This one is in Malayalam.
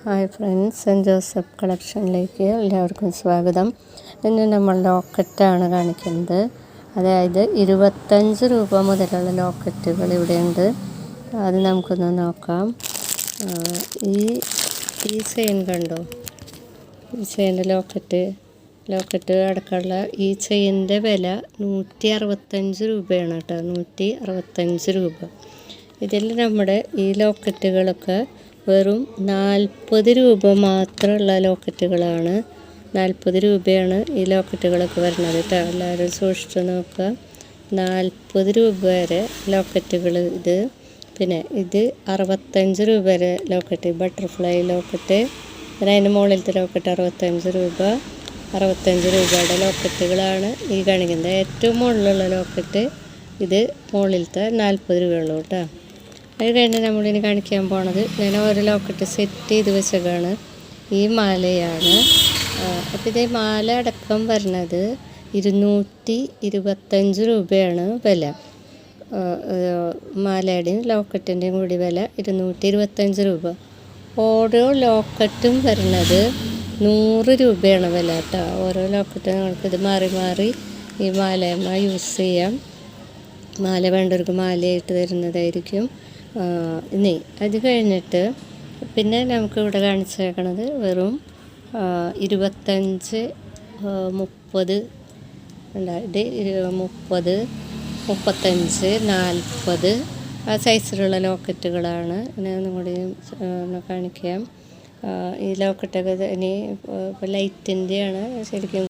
ഹായ് ഫ്രണ്ട്സ്, സെൻറ്റ് ജോസഫ് കളക്ഷനിലേക്ക് എല്ലാവർക്കും സ്വാഗതം. ഇന്ന് നമ്മൾ ലോക്കറ്റാണ് കാണിക്കുന്നത്. അതായത് 25 രൂപ മുതലുള്ള ലോക്കറ്റുകൾ ഇവിടെയുണ്ട്. അത് നമുക്കൊന്ന് നോക്കാം. ഈ ചെയിൻ കണ്ടോ? ഈ ചെയിൻ്റെ ലോക്കറ്റ് അടക്കമുള്ള ഈ ചെയിൻ്റെ വില 165 രൂപയാണ് കേട്ടോ. 165 രൂപ. ഇതിൽ നമ്മുടെ ഈ ലോക്കറ്റുകളൊക്കെ വെറും 40 രൂപ മാത്രമുള്ള ലോക്കറ്റുകളാണ്. 40 രൂപയാണ് ഈ ലോക്കറ്റുകളൊക്കെ വരുന്നത് കേട്ടോ. എല്ലാവരും സൂക്ഷിച്ച് നോക്കുക. 40 രൂപ വരെ ലോക്കറ്റുകൾ ഇത്. പിന്നെ ഇത് 65 രൂപ വരെ ലോക്കറ്റ്, ബട്ടർഫ്ലൈ ലോക്കറ്റ്. പിന്നെ അതിൻ്റെ മുകളിലത്തെ ലോക്കറ്റ് 65 രൂപ. 65 രൂപയുടെ ലോക്കറ്റുകളാണ് ഈ കാണിക്കുന്നത്. ഏറ്റവും മുകളിലുള്ള ലോക്കറ്റ് ഇത് മുകളിലത്തെ 40 രൂപയുള്ളൂ കേട്ടോ. അത് കഴിഞ്ഞ് നമ്മളിനി കാണിക്കാൻ പോണത്, ഞാൻ ഒരു ലോക്കറ്റ് സെറ്റ് ചെയ്ത് വെച്ചതാണ്. ഈ മാലയാണ്. അപ്പോൾ ഇത് മാല അടക്കം വരുന്നത് 225 രൂപയാണ് വില. മാലയുടെയും ലോക്കറ്റിൻ്റെയും കൂടി വില 225 രൂപ. ഓരോ ലോക്കറ്റും വരുന്നത് 100 രൂപയാണ് വില കേട്ടോ. ഓരോ ലോക്കറ്റും നമുക്കിത് മാറി മാറി ഈ മാലയമ്മ യൂസ് ചെയ്യാം. മാല വേണ്ടവർക്ക് മാലയായിട്ട് തരുന്നതായിരിക്കും. ഇനി അത് കഴിഞ്ഞിട്ട് പിന്നെ നമുക്ക് ഇവിടെ കാണിച്ചേക്കണത് വെറും 25, 30 ഇത് 30, 35, 40 ആ സൈസിലുള്ള ലോക്കറ്റുകളാണ്. ഇനി ഒന്നും കൂടി ഒന്ന് കാണിക്കാം. ഈ ലോക്കറ്റൊക്കെ ഇനി ഇപ്പോൾ ലൈറ്റിൻ്റെയാണ്. ശരിക്കും